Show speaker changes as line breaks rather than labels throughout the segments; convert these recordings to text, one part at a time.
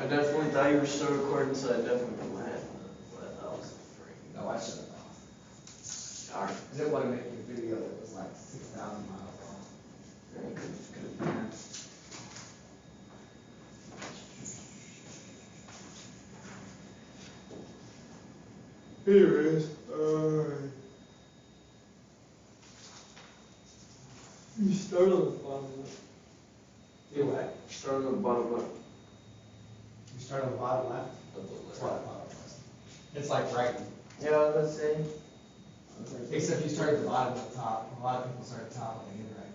I definitely thought you were still recording, so I definitely put my headphone on. But that was freaking.
No, I shut it off.
Alright.
I didn't want to make a video that was like 6,000 miles long.
Very good.
Anyways, you start on the bottom left.
Do what?
Start on the bottom left.
You start on the bottom left?
Of the
That's
left.
what bottom left. It's like right.
Yeah, let's see.
Except you start at the bottom at the top. A lot of people start at the top and they get right.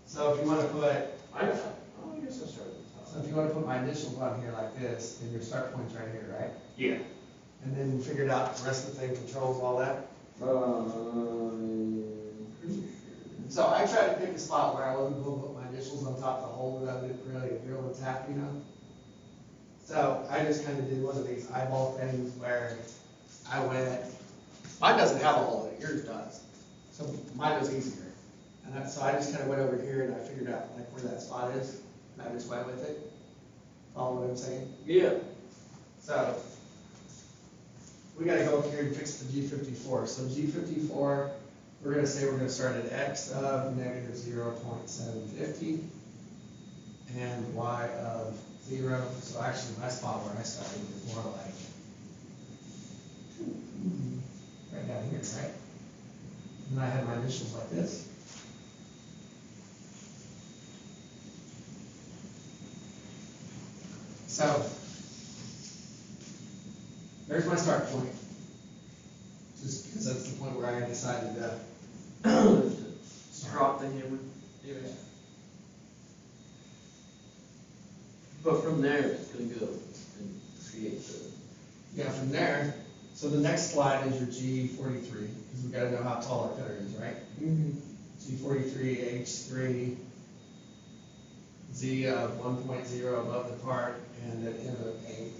So if you want to put,
I guess I started at the top.
so if you want to put my initials on here like this, then your start point's right here, right?
Yeah.
And then you figured out the rest of the thing controls all that.
Pretty sure.
So I tried to pick a spot where I wasn't going to put my initials on top of the hole that I didn't really drill and tap, you know? So I just kind of did one of these eyeball things where I went, mine doesn't have a hole in it, yours does. So mine was easier. And so I just kind of went over here and I figured out like where that spot is, and I just went with it. Follow what I'm saying?
Yeah.
So we gotta go up here and fix the G54. So G54, we're gonna say we're gonna start at X of negative 0.750 and Y of 0. So actually my spot where I started is more like right down here, right? And I had my initials like this. So there's my start point. Just because that's the point where I decided to
Drop the hammer.
Yeah.
But from there, it's gonna go and create the.
Yeah, from there, so the next slide is your G43, because we gotta know how tall our cutter is, right? G43, H3, Z of 1.0 above the part, and an M of 8.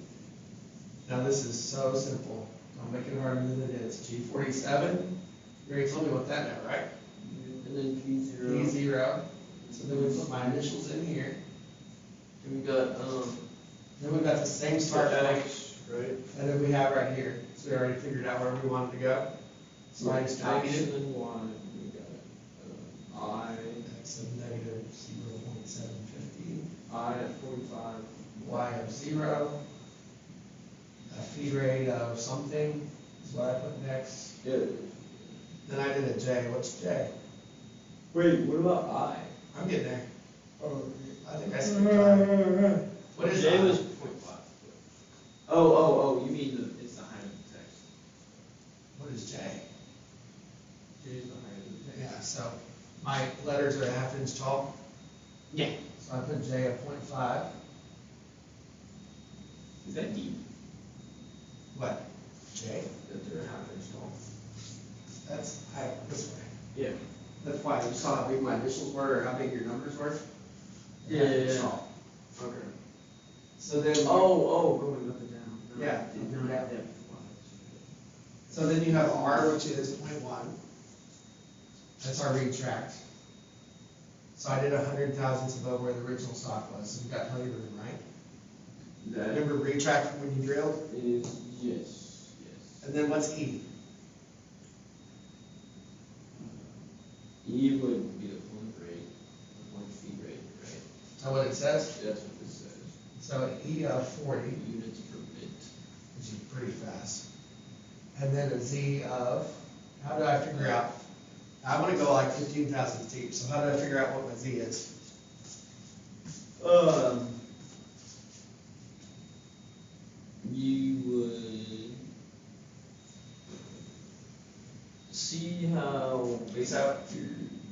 Now this is so simple. Don't make it harder than it is. G47, you already told me what that meant, right?
And then P0.
P0. So then we put my initials in here.
And we got,
Then we've got the same start point,
X, right?
and then we have right here. So we already figured out where we wanted to go. So I just copied
X
it.
and then Y. We got I.
X of negative 0.750.
I at 45.
Y of 0. A feed rate of something is what I put next.
Yeah.
Then I did a J. What's J?
Wait, what about I?
I'm getting there. Oh, I think I skipped I. What is
J
I?
was 0.5. Oh, you mean it's the height of the text.
What is J?
J is the height of the text.
Yeah, so my letters are a ½ inch tall.
Yeah.
So I put J at 0.5.
Is that deep?
What? J?
That they're a ½ inch tall.
That's height this way.
Yeah.
That's why you saw how big my initials were or how big your numbers were.
Yeah. Okay.
So then.
Going up and down. No,
Yeah.
No,
Yeah.
yeah.
So then you have R, which is 0.1. That's our retract. So I did 100 thousandths above where the original stock was. So we got plenty of room, right?
That
Remember retract from when you drilled?
is, yes.
And then what's E?
E would be the point rate, the point feed rate, right?
Is that what it says?
That's what this says.
So E of 40,
Units per bit.
which is pretty fast. And then a Z of, how do I figure out? I want to go like 15 thousandths deep. So how do I figure out what my Z is?
You would see how.
So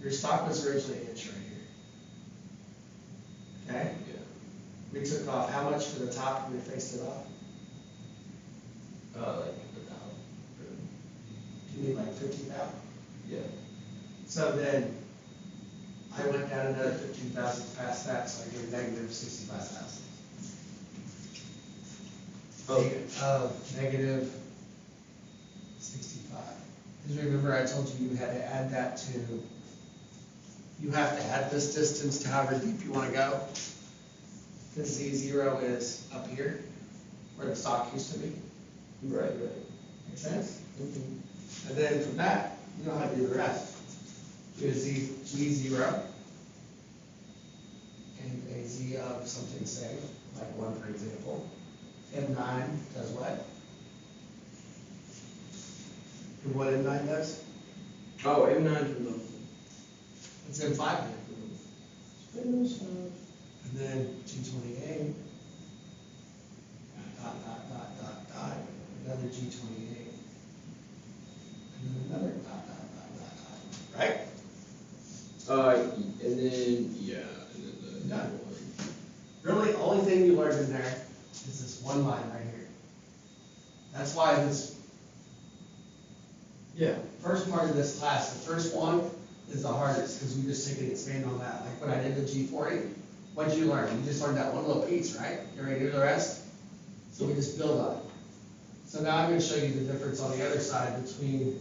your stock was originally an inch right here. Okay?
Yeah.
We took off how much for the top and we faced it off?
Like about.
Do you need like 50 thou?
Yeah.
So then I went down another 15 thousandths past that, so I get a negative 65 thousandths. Of negative 65. Because remember I told you had to add that to, you have to add this distance to however deep you want to go. the Z0 is up here, where the stock used to be.
Right.
Make sense?
Mm-hmm.
And then from that, you know how to do the rest. Do a G0 and a Z of something, say, like 1 for example. M9 does what? And what M9 does?
Oh, M9 turns off.
It's M5 then. And then G28, dot, another G28. And then another dot, right?
And then, yeah, and then the
Yeah.
other one.
Really, the only thing you learned in there is this one line right here. That's why this
Yeah.
first part of this class, the first one is the hardest, because we just take and expand on that. Like when I did the G40, what did you learn? You just learned that one little piece, right? You ready to do the rest? So we just build on it. So now I'm gonna show you the difference on the other side between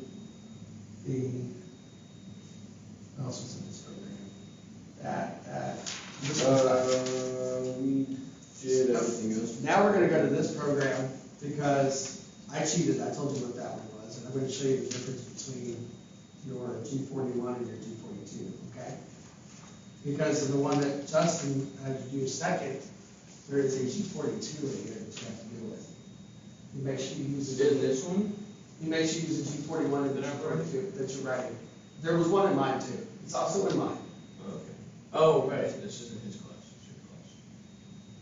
the, what else was in this program? This one.
We did everything else.
Now we're gonna go to this program, because I cheated, I told you what that one was, and I'm gonna show you the difference between your G41 and your G42, okay? Because in the one that Justin had to do second, there is a G42 in here that you have to deal with. You make sure you use
In this one?
You make sure you use a G41 and the G42 that you're writing. There was one in mine too, it's also in mine.
Oh, okay. Oh, right, this isn't his class, it's your class.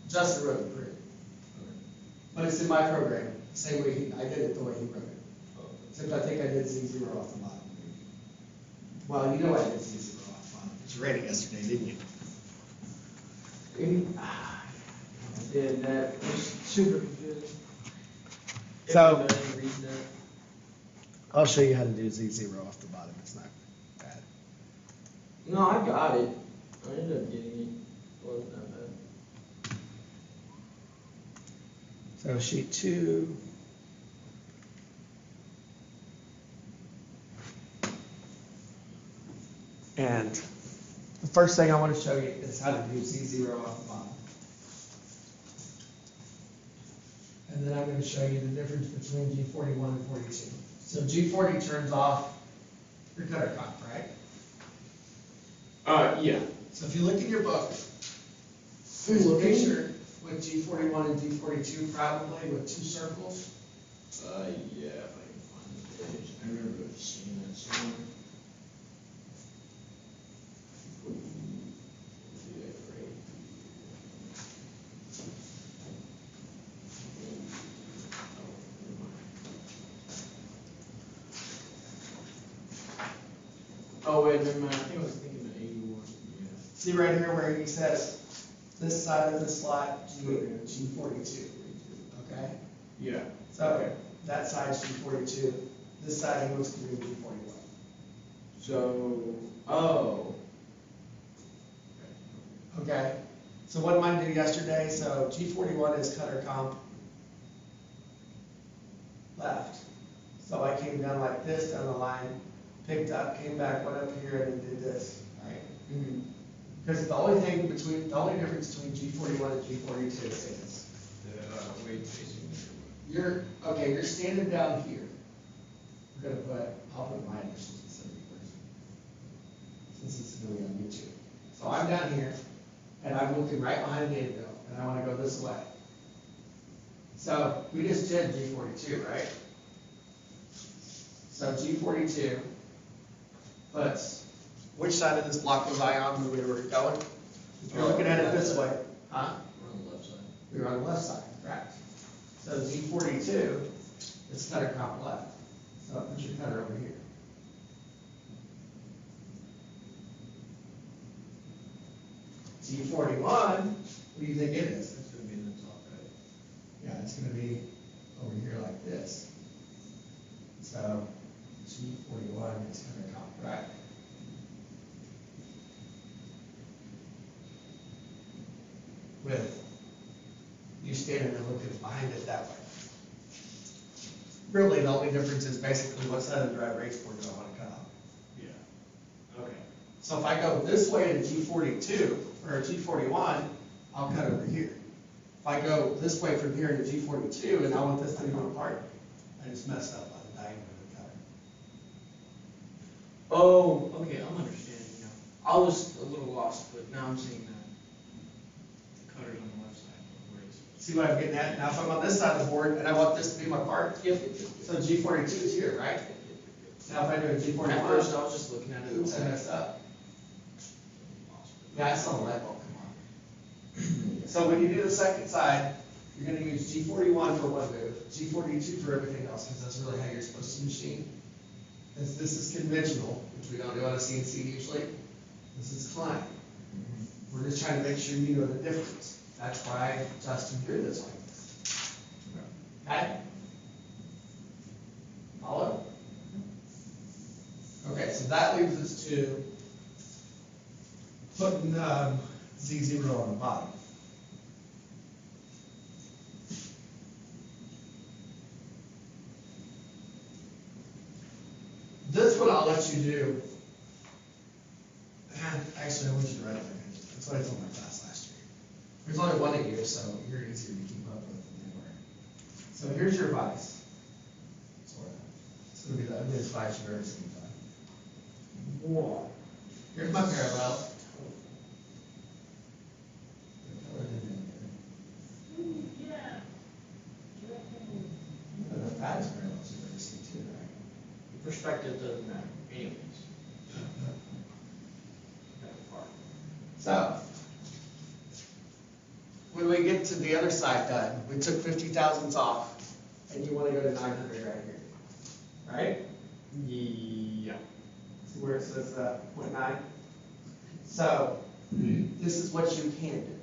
Justin wrote it for it,
Okay.
but it's in my program, same way I did it the way he wrote it.
Oh, okay.
Except I think I did Z0 off the bottom. Well, you know I did Z0 off the bottom, because you read it yesterday, didn't you?
Yeah, that was super confusing.
So-
Everybody read that.
I'll show you how to do Z0 off the bottom, it's not bad.
No, I got it. I ended up getting it. It wasn't that bad.
So sheet 2. And the first thing I want to show you is how to do Z0 off the bottom. And then I'm going to show you the difference between G41 and 42. So G40 turns off your cutter comp, right?
Yeah.
So if you look in your book,
I'm
there's a
looking.
picture with G41 and G42 probably with 2 circles.
Yeah, if I can find the page. I remember seeing that somewhere. Oh, wait, never mind. I think I was thinking of 81. Yeah.
See right here where he says, this side of the slot, G42, okay?
Yeah.
So that side's G42, this side he wants to do G41.
So, oh.
Okay, so what mine did yesterday, so G41 is cutter comp left. So I came down like this down the line, picked up, came back, went up here and then did this, right?
Mm-hmm.
Because the only difference between G41 and G42 is
The weight facing.
you're standing down here. We're gonna I'll put my initials instead of yours. Since it's really on YouTube. So I'm down here, and I'm looking right behind the anvil, and I wanna go this way. So we just did G42, right? So G42 puts, which side of this block was I on when we were going? If you're looking at it this way, huh?
We're on the left side.
We were on the left side, correct. So G42 is cutter comp left. So put your cutter over here. G41, what do you think it is?
It's gonna be in the top right.
Yeah, it's gonna be over here like this. So G41 is cutter comp right. With you standing and looking behind it that way. Really, the only difference is basically what side of the drive race board do I want to cut off.
Yeah. Okay.
So if I go this way to G42 or G41, I'll cut over here. If I go this way from here to G42 and I want this to be my part, I just messed up on the diameter of the cutter.
Oh, okay, I'm understanding now. I was a little lost, but now I'm seeing that. The cutter's on the left side, where it's.
See what I'm getting at? Now if I'm on this side of the board and I want this to be my part,
Yep, yep, yep.
so G42 is here, right? Now if I do a
At
G41,
first, I was just looking at it.
oops, I messed up. Yeah, I saw the light bulb come on. So when you do the second side, you're gonna use G41 for one move, G42 for everything else, because that's really how you're supposed to machine. As this is conventional, which we don't do on a CNC usually, this is climb. We're just trying to make sure you know the difference. That's why Justin drew this like this. Okay? Follow? Okay, so that leaves us to putting Z0 on the bottom. This one I'll let you do. And actually, I want you to write it like I did. That's what I told my class last year. There's only one a year, so you're easier to keep up with than they were. So here's your vice. Sort of. It's going to be this vice you're every single time.
Whoa.
Here's my parallel. The fattest parallels you've ever seen too, right?
Perspective doesn't matter, anyways. That part.
So, when we get to the other side done, we took 50 thousandths off, and you want to go to 900 right here, right?
Yeah.
See where it says 0.9? So, this is what you can do.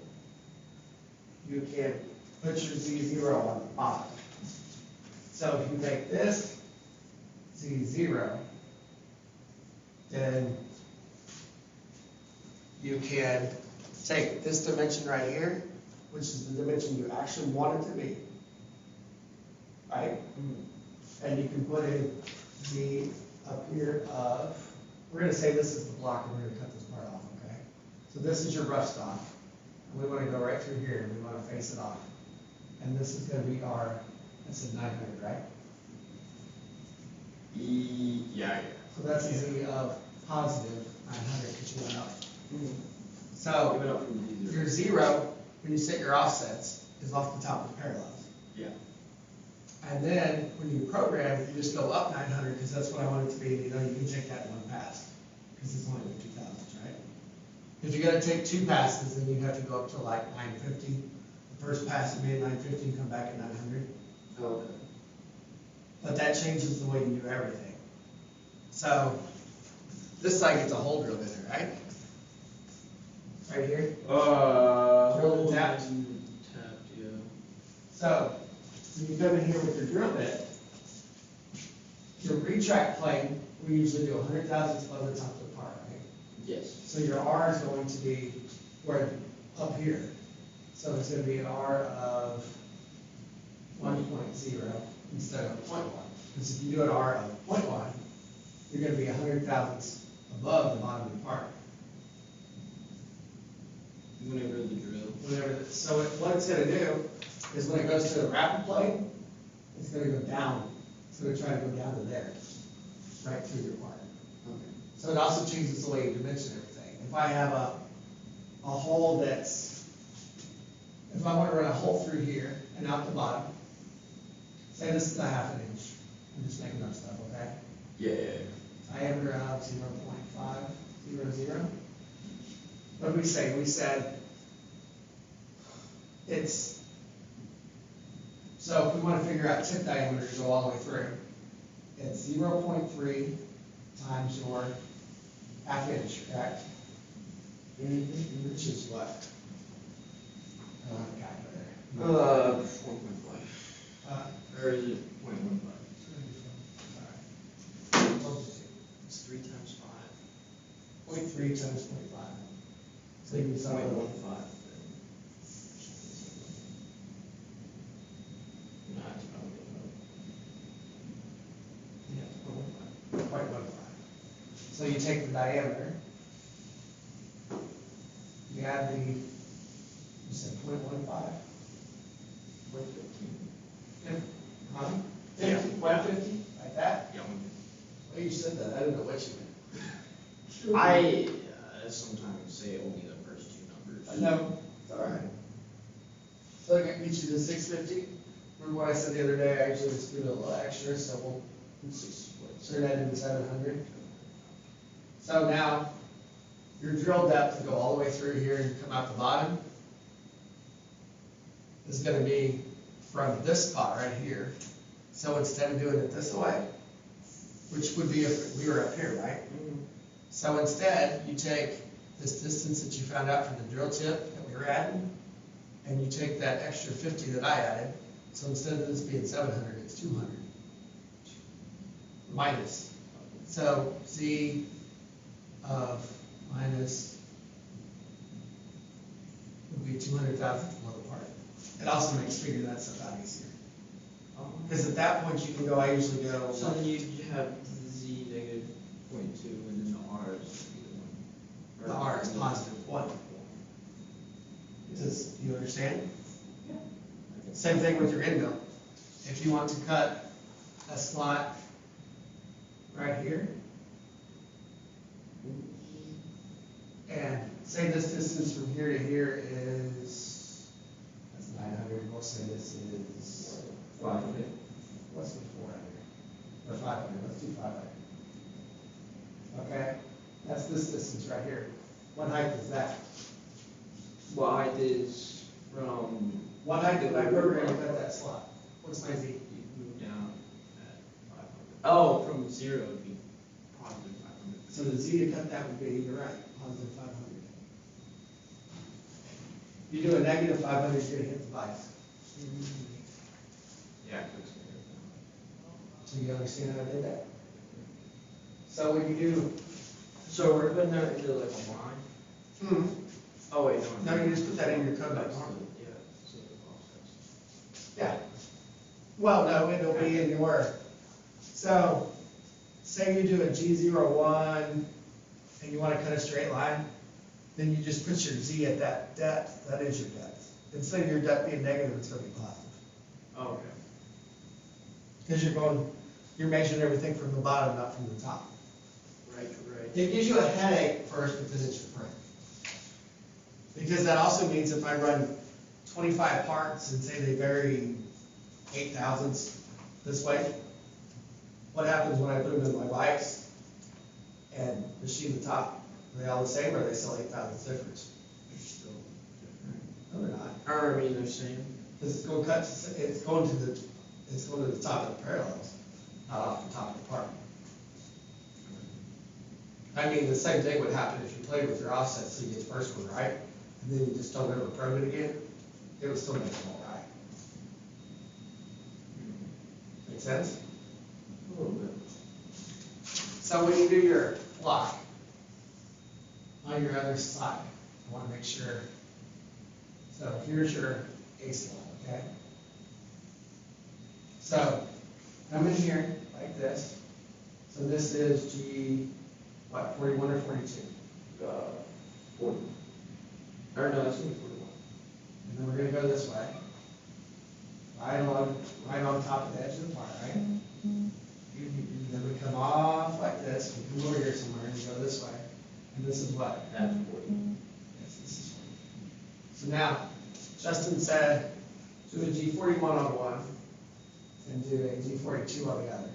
You can put your Z0 on the bottom. So if you make this Z0, then you can take this dimension right here, which is the dimension you actually want it to be, right? And you can put in the up here of, we're going to say this is the block, and we're going to cut this part off, okay? So this is your rough stop, and we want to go right through here, and we want to face it off. And this is going to be our, that's a 900, right?
Yeah.
So that's a Z of positive 900 because you went up.
Give
So
it up from Z0.
your 0, when you set your offsets, is off the top of the parallels.
Yeah.
And then when you program, you just go up 900 because that's what I want it to be. You know, you can take that in one pass because it's only 50 thousandths, right? If you're going to take two passes, then you have to go up to like 950. The first pass you made 950, you come back at 900.
Okay.
But that changes the way you do everything. So this side gets a hole drilled in it, right? Right here. Drilled and tapped.
Tapped, yeah.
So when you come in here with your drill bit, your retract plane, we usually do 100 thousandths above the top of the part, right?
Yes.
So your R is going to be where up here. So it's going to be an R of 1.0 instead of 0.1. Because if you do an R of 0.1, you're going to be 100 thousandths above the bottom of the part.
Whenever the drill.
So what it's going to do is when it goes to the rapid plane, it's going to go down. It's going to try to go down to there, right through your part.
Okay.
So it also changes the way you dimension everything. If I have a hole that's, if I want to run a hole through here and out the bottom, say this is a ½ inch. I'm just making up stuff, okay?
Yeah.
Diameter of 0.500. What did we say? We said it's, so if we want to figure out tip diameter to go all the way through, it's 0.3 times your ½ inch, correct? Which is what? I don't have a calculator.
1.5. Or is it 0.15? It's 3 times 5.
0.3 times 0.5. So you can sum it up.
0.15. No, it's probably about. Yeah, it's 0.15.
0.15. So you take the diameter, you add the, you said 0.15? 5.
115.
Huh?
Yeah.
50, 150, like that?
Yeah,
Well, you said that, I didn't know what you meant.
I sometimes say only the first two numbers.
No, it's all right. So I can get you to 650. Remember what I said the other day, I usually just do a little extra, so we'll turn that into 700. So now, your drill depth to go all the way through here and come out the bottom is gonna be from this spot right here. So instead of doing it this way, which would be if we were up here, right? So instead, you take this distance that you found out from the drill tip that we were adding, and you take that extra 50 that I added. So instead of this being 700, it's 200. Minus. So Z of minus would be 200,000th below the part. It also makes figuring that stuff out easier. Because at that point, you can go, I usually go.
So then you have Z negative 0.2 and then the R is the 1.
The R is positive 1. Do you understand?
Yeah.
Same thing with your end mill. If you want to cut a slot right here, and say this distance from here to here is, that's 900, we'll say this is 500. Let's do 400, or 500, let's do 500. Okay, that's this distance right here. What height is that?
What height is from?
What height did I program to cut that slot? What's my Z?
You move down at 500. Oh, from 0 would be positive 500.
So the Z to cut that would be, you're right, positive 500. If you do a negative 500, you're gonna hit the vice.
Yeah.
So you understand how I did that? So when you do,
So we're putting that into like a line? Oh wait, no.
no, you just put that in your code like normal.
Yeah, so the process.
Yeah. Well, no, it'll be in your, so say you do a G01 and you want to cut a straight line, then you just put your Z at that depth, that is your depth. Instead of your depth being negative, it's going to be positive.
Oh, okay.
Because you're measuring everything from the bottom, not from the top.
Right.
It gives you a headache first because it's your print. Because that also means if I run 25 parts and say they vary 8 thousandths this way, what happens when I put them in my bikes and machine the top? Are they all the same, or are they still 8 thousandths difference?
They're still different.
No, they're not.
Or I mean, they're same.
Because it's going to the top of the parallels, not off the top of the part. I mean, the same thing would happen if you played with your offset, so you get the first one right, and then you just don't ever probe it again. It would still make them all right. Make sense?
A little bit.
So when you do your block on your other side, I want to make sure. So here's your A slot, okay? So come in here like this. So this is G, what, 41 or 42?
40. Or no, it's only 41.
And then we're going to go this way. Right on top of the edge of the part, right? Then we come off like this, we come over here somewhere and we go this way. And this is what?
That's 40.
Yes, this is 40. So now, Justin said, do a G41 on one and do a G42 on the other.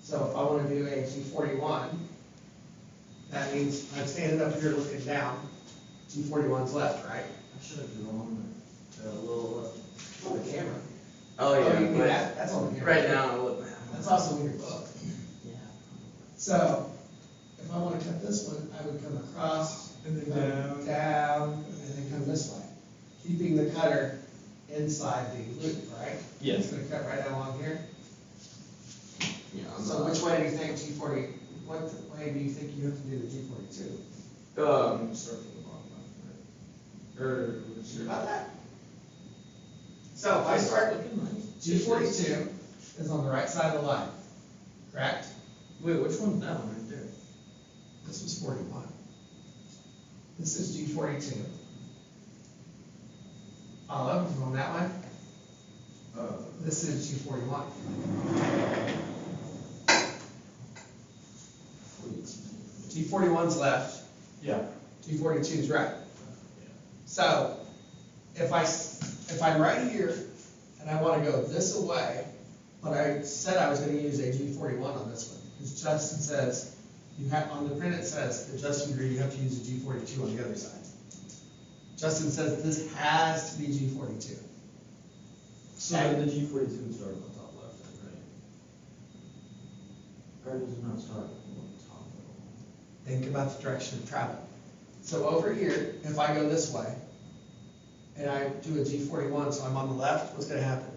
So if I want to do a G41, that means I'm standing up here looking down. G41's left, right?
I should have drawn the little.
On the camera.
Oh
you
yeah,
mean
but
that's on the camera.
right now I look.
That's also in your book.
Yeah.
So, if I want to cut this one, I would come across,
And then
come down, and then come this way, keeping the cutter inside the loop, right?
Yes.
It's going to cut right along here.
Yeah.
So which way do you think G40? What way do you think you have to do the G42?
Start from the bottom left, right? Or
Sure about that? So if I start,
looking nice.
G42 is on the right side of the line, correct?
Wait, which one's that one right there?
This was 41. This is G42. Follow, going that way. This is G41. G41's left,
Yeah.
G42's right. So, if I'm right here, and I wanna go this away, but I said I was gonna use a G41 on this one, because Justin says, you have, on the print it says, that Justin agreed you have to use a G42 on the other side. Justin says this has to be G42.
So then the G42 would start on the top left, then, right? Or does it not start on the top at all?
Think about the direction of travel. So over here, if I go this way, and I do a G41, so I'm on the left, what's gonna happen?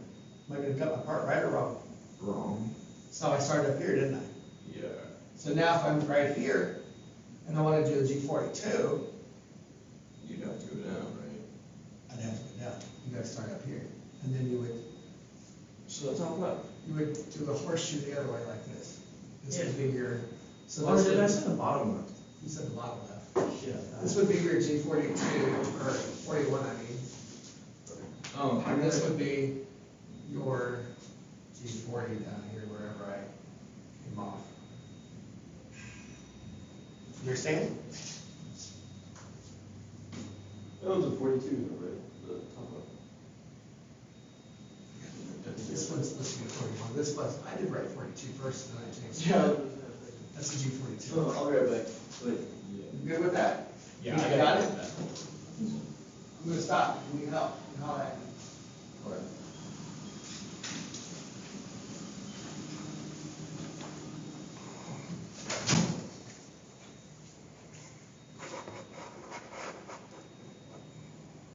Am I gonna cut my part right or wrong?
Wrong.
So I started up here, didn't I?
Yeah.
So now if I'm right here, and I wanna do a G42,
You'd have to go down, right?
I'd have to go down. You gotta start up here. And then you
So the top left.
would do a horseshoe the other way like this. This would be your, so
Or
this
did I
would,
say the bottom left?
you said the bottom left.
Yeah.
This would be your G42, or 41, I mean.
Oh,
And this would be your G40 down here, wherever I came off. You understand?
That was a 42, though, right? The top left.
This one's supposed to be 41, this was, I did write 42 first, and then I changed it.
Yeah.
That's a G42.
Oh, I'll be right back. But, yeah.
You good with that?
Yeah,
You
I
got it?
that.
I'm gonna stop, you need help, you holler at me.
Alright.